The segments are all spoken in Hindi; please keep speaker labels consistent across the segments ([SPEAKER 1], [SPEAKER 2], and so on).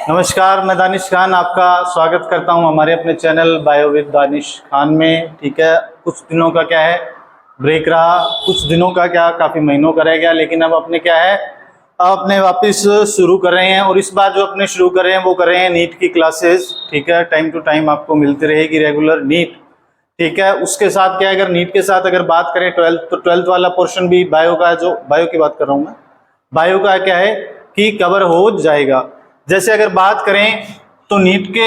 [SPEAKER 1] नमस्कार, मैं दानिश खान आपका स्वागत करता हूं हमारे अपने channel bio with Danish Khan में। ठीक है, कुछ दिनों का क्या है ब्रेक रहा, कुछ दिनों का क्या काफ़ी महीनों का रह गया, लेकिन अब अपने क्या है अपने वापस शुरू कर रहे हैं। और इस बार जो अपने शुरू कर रहे हैं वो कर रहे हैं नीट की क्लासेस। ठीक है, टाइम टू टाइम आपको मिलती रहेगी रेगुलर नीट। ठीक है, उसके साथ क्या है, अगर नीट के साथ अगर बात करें ट्वेल्थ, तो ट्वेल्थ वाला पोर्शन भी बायो का, जो बायो की बात कर रहा हूँ मैं, बायो का क्या है कि कवर हो जाएगा। जैसे अगर बात करें तो नीट के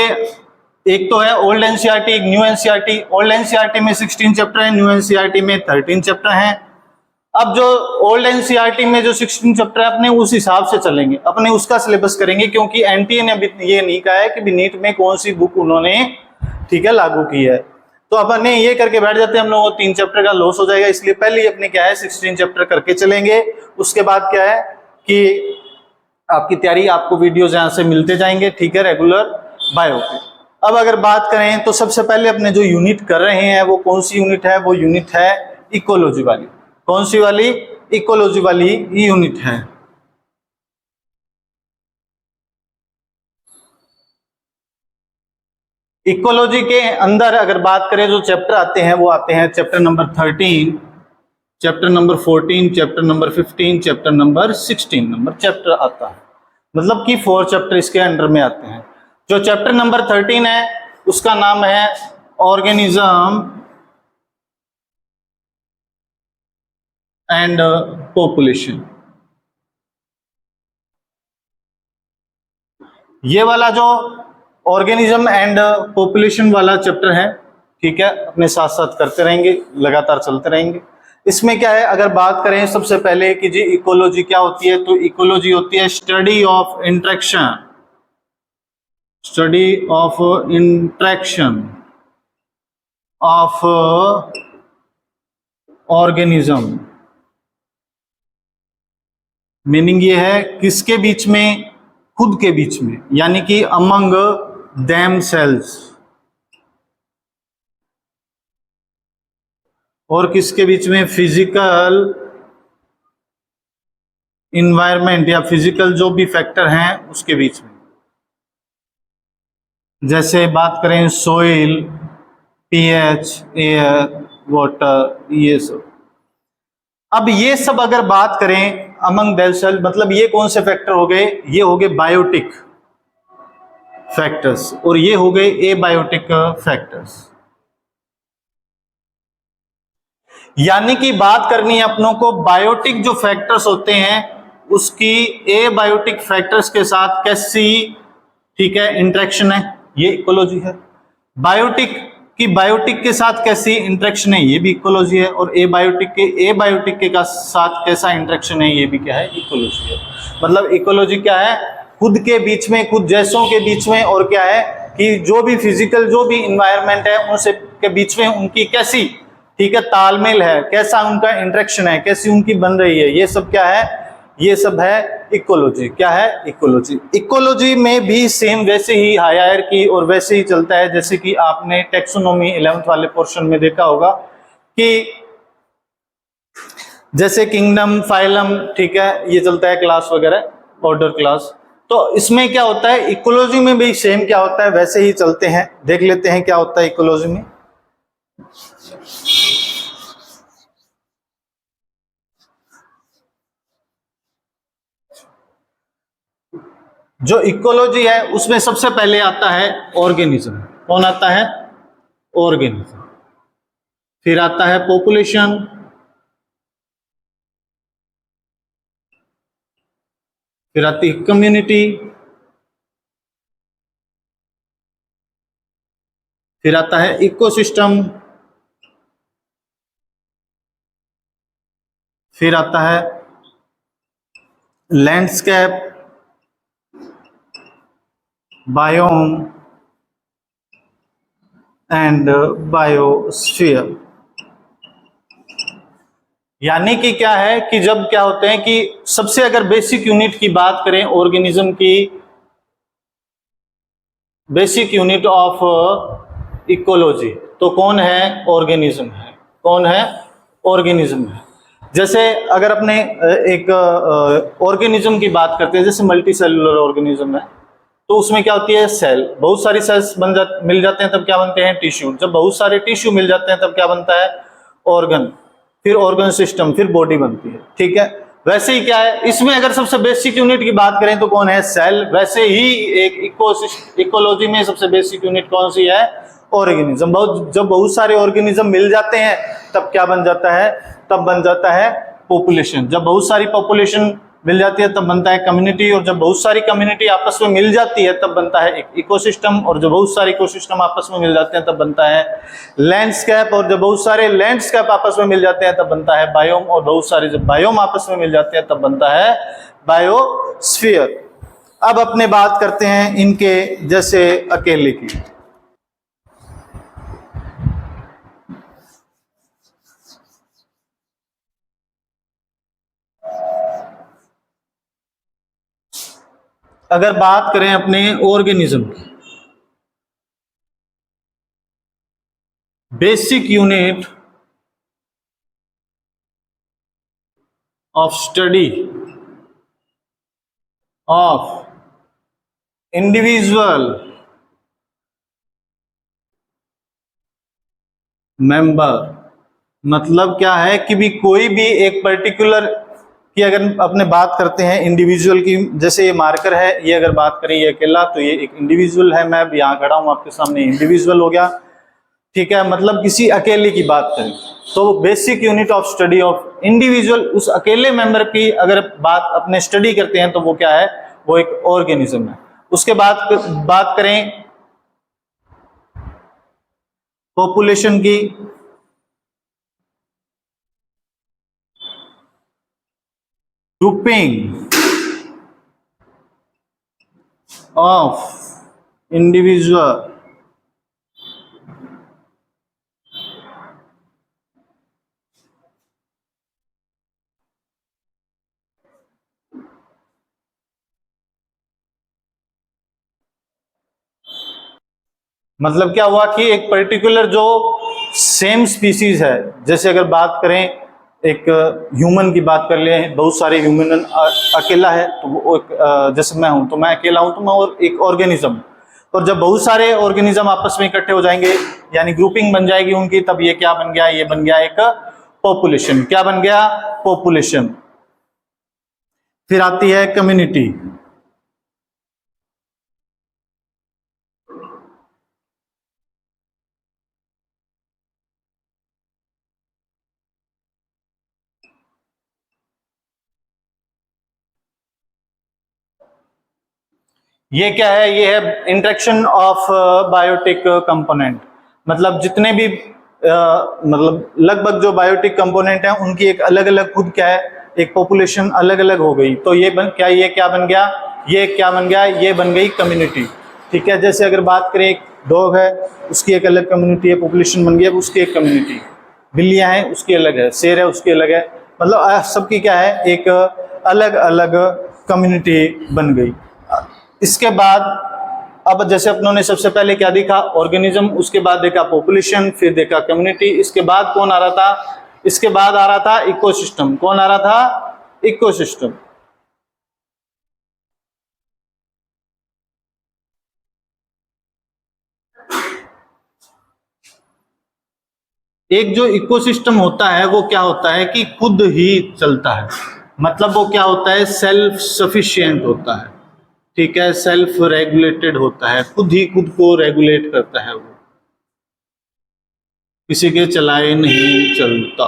[SPEAKER 1] एक तो है ओल्ड एनसीईआरटी, एक न्यू एनसीईआरटी। ओल्ड एनसीईआरटी में 16 चैप्टर है, न्यू एनसीईआरटी में 13 चैप्टर हैं। अब जो ओल्ड एनसीईआरटी में जो 16 चैप्टर है अपने उस हिसाब से चलेंगे, अपने उसका सिलेबस करेंगे, क्योंकि एनटीए ने अभी ये नहीं कहा है कि नीट में कौन सी बुक उन्होंने ठीक है लागू की है। तो अपने ये करके बैठ जाते हैं, हम लोगों को 3 चैप्टर का लॉस हो जाएगा, इसलिए पहले अपने क्या है 16 चैप्टर करके चलेंगे। उसके बाद क्या है कि आपकी तैयारी, आपको वीडियोज यहाँ से मिलते जाएंगे। ठीक है, रेगुलर बायो पे। अब अगर बात करें तो सबसे पहले अपने जो यूनिट कर रहे हैं वो कौन सी यूनिट है, वो यूनिट है इकोलॉजी वाली। कौन सी वाली? इकोलॉजी वाली यूनिट है। इकोलॉजी के अंदर अगर बात करें जो चैप्टर आते हैं वो आते हैं chapter number 13, chapter number 14, chapter number 15, chapter number 16 number chapter आता है, मतलब कि 4 चैप्टर इसके अंडर में आते हैं। जो चैप्टर नंबर 13 है उसका नाम है ऑर्गेनिज्म एंड पॉपुलेशन। ये वाला जो ऑर्गेनिज्म एंड पॉपुलेशन वाला चैप्टर है, ठीक है, अपने साथ साथ करते रहेंगे, लगातार चलते रहेंगे। इसमें क्या है, अगर बात करें सबसे पहले कि जी इकोलॉजी क्या होती है, तो इकोलॉजी होती है study of interaction, study of interaction of organism. Meaning ये है किसके बीच में, खुद के बीच में, यानी कि अमंग देम सेल्स, और किसके बीच में, फिजिकल इन्वायरमेंट या फिजिकल जो भी फैक्टर हैं उसके बीच में। जैसे बात करें सोइल, पीएच, एयर, वाटर, ये सब। अब ये सब अगर बात करें अमंग देम सेल, मतलब ये कौन से फैक्टर हो गए, ये हो गए बायोटिक फैक्टर्स, और ये हो गए एबायोटिक फैक्टर्स। यानी कि बात करनी है अपनों को बायोटिक जो फैक्टर्स होते हैं उसकी एबायोटिक फैक्टर्स के साथ कैसी, ठीक है, इंटरेक्शन है, ये इकोलॉजी है। बायोटिक की बायोटिक के साथ कैसी इंटरेक्शन है, ये भी इकोलॉजी है। और एबायोटिक के साथ कैसा इंटरेक्शन है, ये भी क्या है, इकोलॉजी है। मतलब इकोलॉजी क्या है, खुद के बीच में, खुद जैसों के बीच में, और क्या है कि जो भी फिजिकल जो भी इन्वायरमेंट है उनसे के बीच में उनकी कैसी, ठीक है, तालमेल है, कैसा उनका इंटरेक्शन है, कैसी उनकी बन रही है, ये सब क्या है, ये सब है इकोलॉजी। क्या है? इकोलॉजी। इकोलॉजी में भी सेम वैसे ही हायरार्की और वैसे ही चलता है जैसे कि आपने टैक्सोनॉमी 11th वाले पोर्शन में देखा होगा कि जैसे किंगडम, फाइलम, ठीक है, ये चलता है, क्लास वगैरह, ऑर्डर, क्लास। तो इसमें क्या होता है, इकोलॉजी में भी सेम क्या होता है वैसे ही चलते हैं। देख लेते हैं क्या होता है इकोलॉजी में। जो इकोलॉजी है उसमें सबसे पहले आता है ऑर्गेनिज्म। कौन आता है? ऑर्गेनिज्म। फिर आता है पॉपुलेशन, फिर आती है कम्युनिटी, फिर आता है इकोसिस्टम, फिर आता है लैंडस्केप, बायोम एंड बायोस्फीयर। यानी कि क्या है कि जब क्या होते हैं कि सबसे अगर बेसिक यूनिट की बात करें ऑर्गेनिज्म की, बेसिक यूनिट ऑफ इकोलॉजी, तो कौन है? ऑर्गेनिज्म है। कौन है? ऑर्गेनिज्म है। जैसे अगर अपने एक ऑर्गेनिज्म की बात करते हैं, जैसे मल्टी सेलुलर ऑर्गेनिज्म है, तो उसमें क्या होती है, सेल। बहुत सारी सेल्स मिल जाते हैं तब क्या बनते हैं, टिश्यू। जब बहुत सारे टिश्यू मिल जाते हैं तब क्या बनता है, ऑर्गन। फिर ऑर्गन सिस्टम, फिर बॉडी बनती है, ठीक है। वैसे ही क्या है, इसमें अगर सबसे बेसिक यूनिट की बात करें तो कौन है, सेल। वैसे ही एक इकोलॉजी में सबसे बेसिक यूनिट कौन सी है, ऑर्गेनिज्म। जब बहुत सारे ऑर्गेनिज्म मिल जाते हैं तब क्या बन जाता है, तब बन जाता है पॉपुलेशन। जब बहुत सारी पॉपुलेशन मिल जाती है तब बनता है कम्युनिटी, और जब बहुत सारी कम्युनिटी आपस में मिल जाती है तब बनता है एक इकोसिस्टम, और जब बहुत सारे इकोसिस्टम आपस में मिल जाते हैं तब बनता है लैंडस्केप, और जब बहुत सारे लैंडस्केप आपस में मिल जाते हैं तब बनता है बायोम, और बहुत सारे जब बायोम आपस में मिल जाते हैं तब बनता है बायोस्फीयर। अब अपने बात करते हैं इनके जैसे अकेले की। अगर बात करें अपने ऑर्गेनिज्म की, basic unit of study of individual member, मतलब क्या है कि भी कोई भी एक पर्टिकुलर की अगर अपने बात करते हैं इंडिविजुअल की, जैसे ये मार्कर है, ये अगर बात करें ये अकेला, तो ये एक इंडिविजुअल है। मैं यहाँ खड़ा हूं आपके सामने, इंडिविजुअल हो गया, ठीक है। मतलब किसी अकेले की बात करें तो basic unit of study of individual, उस अकेले मेंबर की अगर बात अपने स्टडी करते हैं तो वो क्या है, वो एक ऑर्गेनिज्म है। उसके बाद बात करें पॉपुलेशन की, ग्रुपिंग ऑफ इंडिविजुअल मतलब क्या हुआ कि एक पर्टिकुलर जो सेम स्पीसीज है, जैसे अगर बात करें एक ह्यूमन की बात कर ले, बहुत सारे ह्यूमन अकेला है तो वो एक, जैसे मैं हूं तो मैं अकेला हूं तो मैं और एक ऑर्गेनिज्म, और जब बहुत सारे ऑर्गेनिज्म आपस में इकट्ठे हो जाएंगे यानी ग्रुपिंग बन जाएगी उनकी, तब ये क्या बन गया, ये बन गया एक पॉपुलेशन। क्या बन गया, पॉपुलेशन। फिर आती है कम्युनिटी। ये क्या है, ये है इंटरेक्शन ऑफ बायोटिक कंपोनेंट। मतलब जितने भी मतलब लगभग जो बायोटिक कंपोनेंट हैं उनकी एक अलग अलग खुद क्या है, एक पॉपुलेशन अलग अलग हो गई, तो ये क्या बन गया, ये क्या बन गया, ये बन गई कम्युनिटी, ठीक है। जैसे अगर बात करें एक डॉग है, उसकी एक अलग कम्युनिटी है, पॉपुलेशन बन गया, उसकी एक कम्युनिटी। बिल्लियां हैं उसकी अलग है, शेर है उसकी अलग है, मतलब सबकी क्या है, एक अलग अलग कम्युनिटी बन गई। इसके बाद अब जैसे अपनों ने सबसे पहले क्या देखा, ऑर्गेनिज्म, उसके बाद देखा पॉपुलेशन, फिर देखा कम्युनिटी, इसके बाद कौन आ रहा था, इसके बाद आ रहा था इकोसिस्टम। कौन आ रहा था, इकोसिस्टम। एक जो इकोसिस्टम होता है वो क्या होता है कि खुद ही चलता है, मतलब वो क्या होता है, सेल्फ सफिशिएंट होता है, ठीक है, सेल्फ रेगुलेटेड होता है, खुद ही खुद को रेगुलेट करता है, वो किसी के चलाए नहीं चलता,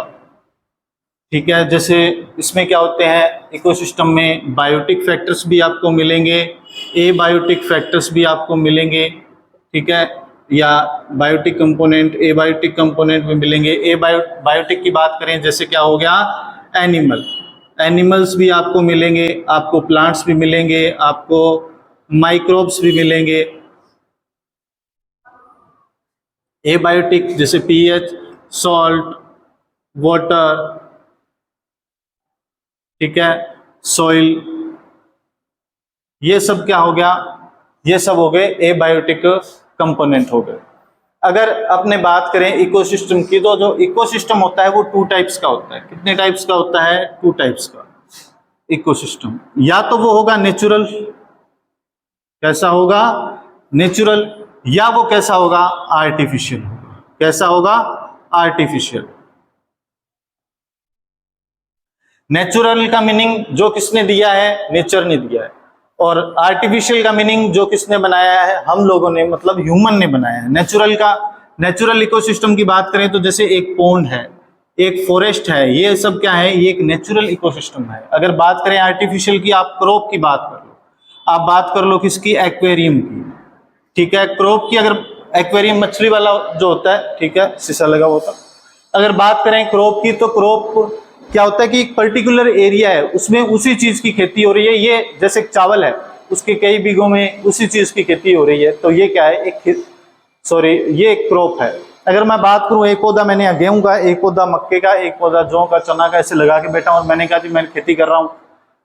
[SPEAKER 1] ठीक है। जैसे इसमें क्या होते हैं, इकोसिस्टम में बायोटिक फैक्टर्स भी आपको मिलेंगे, एबायोटिक फैक्टर्स भी आपको मिलेंगे, ठीक है, या बायोटिक कंपोनेंट, एबायोटिक कंपोनेंट भी मिलेंगे। बायोटिक की बात करें जैसे क्या हो गया, एनिमल्स भी आपको मिलेंगे, आपको प्लांट्स भी मिलेंगे, आपको माइक्रोब्स भी मिलेंगे। एबायोटिक जैसे पीएच, सॉल्ट, वाटर, ठीक है, सॉइल, ये सब क्या हो गया, ये सब हो गए एबायोटिक कंपोनेंट हो गए। अगर अपने बात करें इकोसिस्टम की, तो जो इकोसिस्टम होता है वो 2 टाइप्स का होता है। कितने टाइप्स का होता है, 2 टाइप्स का इकोसिस्टम। या तो वो होगा नेचुरल, कैसा होगा? नेचुरल। या वो कैसा होगा? आर्टिफिशियल होगा। कैसा होगा? आर्टिफिशियल। नेचुरल का मीनिंग जो किसने दिया है? नेचर ने दिया है। और आर्टिफिशियल का मीनिंग जो किसने बनाया है? हम लोगों ने, मतलब ह्यूमन ने बनाया है। नेचुरल इकोसिस्टम की बात करें तो जैसे एक पॉन्ड है, एक फॉरेस्ट है, ये सब क्या है? ये एक नेचुरल इकोसिस्टम है। अगर बात करें आर्टिफिशियल की, आप क्रॉप की बात कर लो, आप बात कर लो किसकी? एक्वेरियम की। ठीक है, क्रॉप की। अगर एक्वेरियम मछली वाला जो होता है, ठीक है, शीशा लगा होता। अगर बात करें क्रॉप की, तो क्रॉप क्या होता है कि एक पर्टिकुलर एरिया है, उसमें उसी चीज की खेती हो रही है। ये जैसे चावल है, उसके कई बीघों में उसी चीज की खेती हो रही है, तो ये क्या है? ये एक क्रॉप है। अगर मैं बात करूं, एक पौधा मैंने यहाँ गेहूं का, एक पौधा मक्के का, एक पौधा जौ का, चना का, ऐसे लगा के बैठा हूं और मैंने कहा जी मैं खेती कर रहा हूं,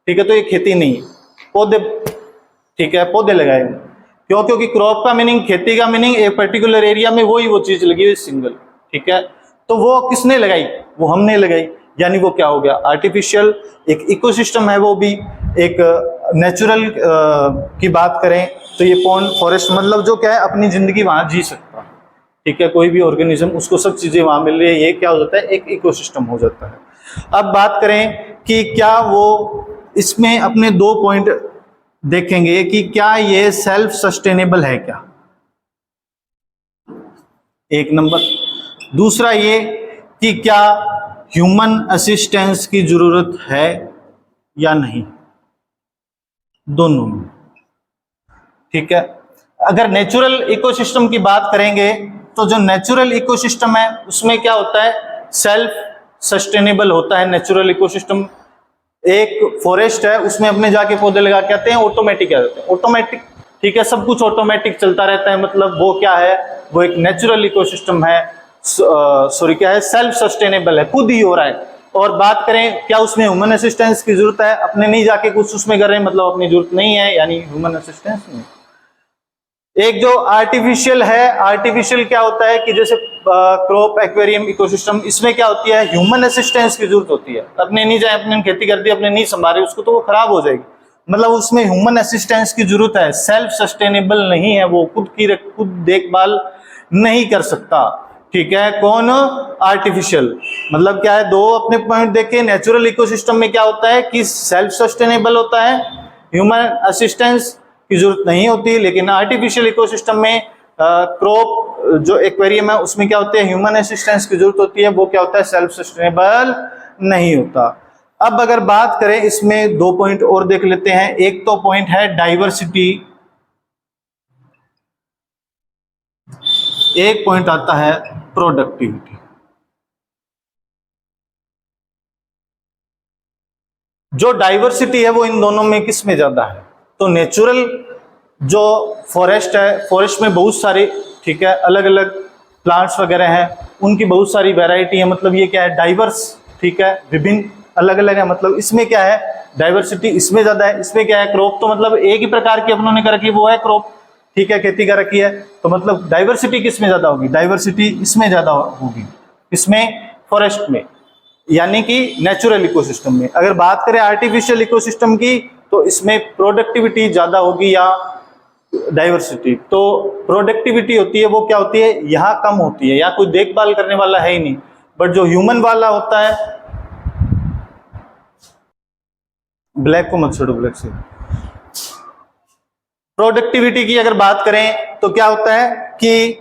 [SPEAKER 1] ठीक है, तो ये खेती नहीं है, पौधे, ठीक है, पौधे लगाए हुए। क्यों? क्योंकि क्रॉप का मीनिंग, खेती का मीनिंग एक पर्टिकुलर एरिया में वही वो चीज लगी हुई सिंगल, ठीक है। तो वो किसने लगाई? वो हमने लगाई, यानी वो क्या हो गया? आर्टिफिशियल। एक इकोसिस्टम है, वो भी एक नेचुरल की बात करें तो ये पॉन्ड, फॉरेस्ट, मतलब जो क्या है अपनी जिंदगी वहां जी सकता है, ठीक है, कोई भी ऑर्गेनिज्म, उसको सब चीजें वहां मिल रही है, ये क्या हो जाता है? एक इकोसिस्टम हो जाता है। अब बात करें कि क्या वो, इसमें अपने दो पॉइंट देखेंगे कि क्या ये सेल्फ सस्टेनेबल है क्या, एक नंबर। दूसरा ये कि क्या ह्यूमन असिस्टेंस की जरूरत है या नहीं, दोनों में, ठीक है। अगर नेचुरल इकोसिस्टम की बात करेंगे तो जो नेचुरल इकोसिस्टम है उसमें क्या होता है? सेल्फ सस्टेनेबल होता है नेचुरल इकोसिस्टम। एक फॉरेस्ट है, उसमें अपने जाके पौधे लगा के आते हैं, ऑटोमेटिक आ जाते हैं, ऑटोमेटिक, ठीक है, सब कुछ ऑटोमेटिक चलता रहता है, मतलब वो क्या है? वो एक नेचुरल इकोसिस्टम है, सॉरी क्या है? सेल्फ सस्टेनेबल है, खुद ही हो रहा है। और बात करें क्या उसमें ह्यूमन असिस्टेंस की जरूरत है? अपने नहीं जाके कुछ उसमें कर रहे हैं, मतलब अपनी जरूरत नहीं है, यानी ह्यूमन असिस्टेंस नहीं। एक जो आर्टिफिशियल है, आर्टिफिशियल क्या होता है कि जैसे क्रॉप, एक्वेरियम, इकोसिस्टम, इसमें क्या होती है? ह्यूमन असिस्टेंस की जरूरत होती है। अपने नहीं जाए, अपने खेती कर दी, अपने नहीं संभाले उसको, तो वो खराब हो जाएगी, मतलब उसमें ह्यूमन असिस्टेंस की जरूरत है। सेल्फ सस्टेनेबल नहीं है, वो खुद देखभाल नहीं कर सकता, ठीक है। कौन? आर्टिफिशियल। मतलब क्या है? दो अपने पॉइंट देखे। नेचुरल इकोसिस्टम में क्या होता है कि सेल्फ सस्टेनेबल होता है, ह्यूमन असिस्टेंस की जरूरत नहीं होती। लेकिन आर्टिफिशियल इकोसिस्टम में क्रॉप, जो एक्वेरियम है, उसमें क्या होते हैं? ह्यूमन असिस्टेंस की जरूरत होती है, वो क्या होता है? सेल्फ सस्टेनेबल नहीं होता। अब अगर बात करें, इसमें दो पॉइंट और देख लेते हैं। एक तो पॉइंट है डाइवर्सिटी, एक पॉइंट आता है प्रोडक्टिविटी। जो डाइवर्सिटी है वो इन दोनों में किस में ज्यादा है? तो नेचुरल जो फॉरेस्ट है, फॉरेस्ट में बहुत सारे, ठीक है, अलग अलग प्लांट्स वगैरह हैं, उनकी बहुत सारी वैरायटी है, मतलब ये क्या है? डाइवर्स, ठीक है, विभिन्न अलग अलग है, मतलब इसमें क्या है? डाइवर्सिटी इसमें ज्यादा है। इसमें क्या है? क्रॉप तो मतलब एक ही प्रकार की अपनों ने कर रखी है, वो है क्रॉप, ठीक है, खेती कर रखी है, तो मतलब डाइवर्सिटी किस में ज्यादा होगी? डाइवर्सिटी इसमें ज्यादा होगी, इसमें, फॉरेस्ट में, यानी कि नेचुरल इकोसिस्टम में। अगर बात करें आर्टिफिशियल इकोसिस्टम की, तो इसमें प्रोडक्टिविटी ज्यादा होगी या डाइवर्सिटी? तो प्रोडक्टिविटी होती है, वो क्या होती है? यहाँ कम होती है, या कोई देखभाल करने वाला है ही नहीं। बट जो ह्यूमन वाला होता है, ब्लैक को मत छोड़ो, ब्लैक से। प्रोडक्टिविटी की अगर बात करें तो क्या होता है कि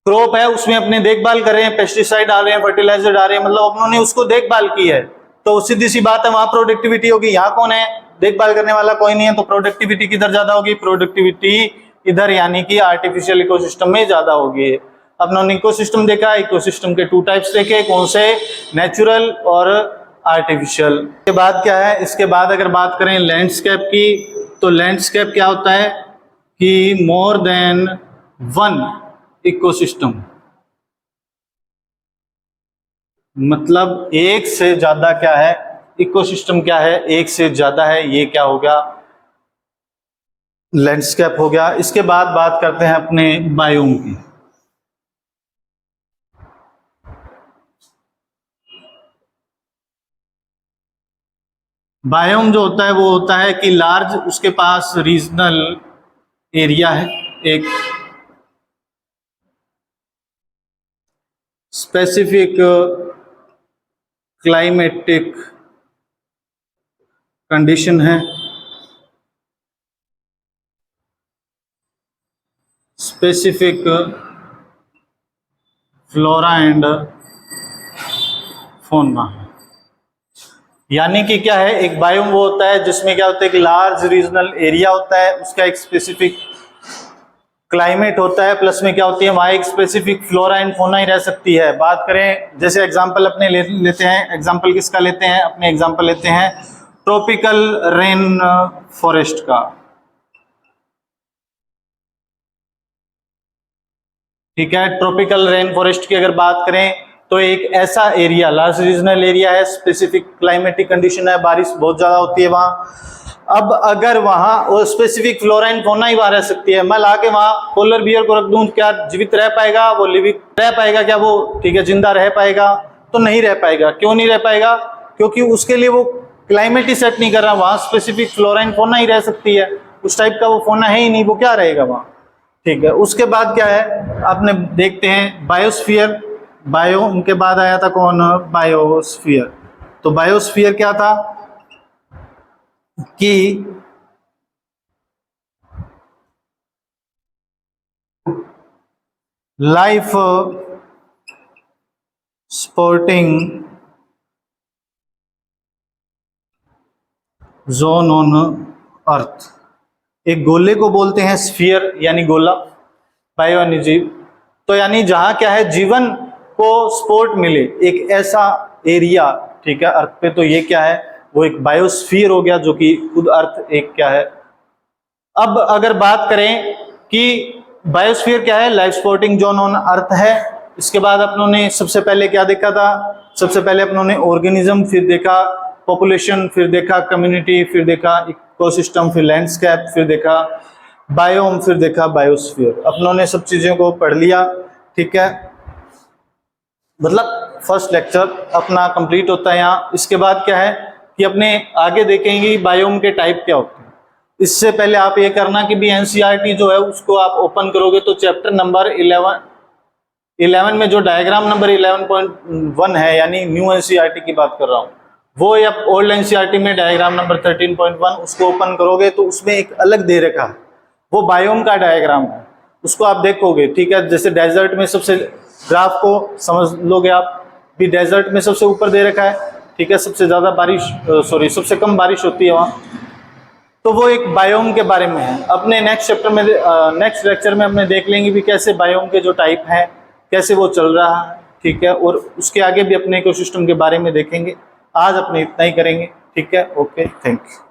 [SPEAKER 1] क्रॉप है, उसमें अपने देखभाल कर रहे हैं, पेस्टिसाइड डाल रहे हैं, फर्टिलाइजर डाल रहे हैं, मतलब अपनों उसको देखभाल की है, तो सीधी सी बात है वहां प्रोडक्टिविटी होगी। यहाँ कौन है? देखभाल करने वाला कोई नहीं है, तो प्रोडक्टिविटी किधर ज्यादा होगी? प्रोडक्टिविटी इधर, यानी कि आर्टिफिशियल इकोसिस्टम में ज्यादा होगी। अपनों ने इकोसिस्टम देखा, इकोसिस्टम के टू टाइप्स देखे, कौन से? नेचुरल और आर्टिफिशियल। के बाद क्या है? इसके बाद अगर बात करें लैंडस्केप की, तो लैंडस्केप क्या होता है कि मोर देन वन इकोसिस्टम, मतलब एक से ज्यादा क्या है? इकोसिस्टम क्या है? एक से ज्यादा है, ये क्या हो गया? लैंडस्केप हो गया। इसके बाद बात करते हैं अपने बायोम की। बायोम जो होता है वो होता है कि लार्ज, उसके पास रीजनल एरिया है, एक स्पेसिफिक क्लाइमेटिक कंडीशन है, स्पेसिफिक फ्लोरा एंड फौना। यानी कि क्या है, एक बायोम वो होता है जिसमें क्या होता है, एक लार्ज रीजनल एरिया होता है, उसका एक स्पेसिफिक क्लाइमेट होता है, प्लस में क्या होती है, वहाँ एक स्पेसिफिक फ्लोरा एंड फौना ही रह सकती है। बात करें जैसे एग्जांपल अपने लेते हैं, एग्जांपल किसका लेते हैं, अपने एग्जांपल लेते हैं ट्रॉपिकल रेन फॉरेस्ट का। ठीक है, ट्रॉपिकल रेन फॉरेस्ट की अगर बात करें तो एक ऐसा एरिया, लार्ज रीजनल एरिया है, स्पेसिफिक क्लाइमेटिक कंडीशन है, बारिश बहुत ज्यादा होती है वहां। अब अगर वहां वो स्पेसिफिक फ्लोरा एंड फौना ही वहां रह सकती है, मैं लाके वहां पोलर बियर को रख दूं, क्या जीवित रह पाएगा वो, लिविंग रह पाएगा क्या वो, ठीक है, जिंदा रह पाएगा? तो नहीं रह पाएगा। क्यों नहीं रह पाएगा? क्योंकि उसके लिए वो क्लाइमेट ही सेट नहीं कर रहा, वहां स्पेसिफिक फ्लोरा एंड फौना ही रह सकती है, उस टाइप का वो फौना है ही नहीं, वो क्या रहेगा वहां। ठीक है, उसके बाद क्या है, आपने देखते हैं बायोस्फीयर। बायो उनके बाद आया था कौन, बायोस्फीयर। तो बायोस्फीयर क्या था कि life supporting zone on earth. एक गोले को बोलते हैं स्फीयर, यानी गोला, बायो यानी जीव। तो यानी जहां क्या है, जीवन को सपोर्ट मिले, एक ऐसा एरिया, ठीक है, अर्थ पे, तो ये क्या है, वो एक बायोस्फीयर हो गया, जो कि खुद अर्थ एक क्या है। अब अगर बात करें कि बायोस्फीयर क्या है, life supporting zone on earth है। इसके बाद अपनों ने सबसे पहले क्या देखा था, सबसे पहले अपनों ने ऑर्गेनिज्म, फिर देखा पॉपुलेशन, फिर देखा कम्युनिटी, फिर देखा इकोसिस्टम, फिर लैंडस्केप, फिर देखा बायोम, फिर देखा बायोस्फीयर। अपनों ने सब चीजों को पढ़ लिया। ठीक है, मतलब फर्स्ट लेक्चर अपना कंप्लीट होता है यहाँ। इसके बाद क्या है कि अपने आगे देखेंगे बायोम के टाइप क्या होते हैं। इससे पहले आप ये करना कि भी एनसीईआरटी जो है उसको आप ओपन करोगे तो चैप्टर नंबर 11 में जो डायग्राम नंबर 11.1 है, यानी न्यू एनसीईआरटी की बात कर रहा हूँ, वो या ओल्ड एनसीईआरटी में डायग्राम नंबर 13.1 उसको ओपन करोगे तो उसमें एक अलग दे रखा है, वो बायोम का डायग्राम है, उसको आप देखोगे। ठीक है, जैसे डेजर्ट में सबसे, ग्राफ को समझ लोगे आप भी, डेजर्ट में सबसे ऊपर दे रखा है, ठीक है, सबसे ज्यादा बारिश, सॉरी सबसे कम बारिश होती है वहाँ, तो वो एक बायोम के बारे में है। अपने नेक्स्ट चैप्टर में, नेक्स्ट लेक्चर में हमने देख लेंगे भी कैसे बायोम के जो टाइप हैं कैसे वो चल रहा है। ठीक है, और उसके आगे भी अपने इकोसिस्टम के बारे में देखेंगे। आज अपने इतना ही करेंगे। ठीक है, ओके, थैंक यू।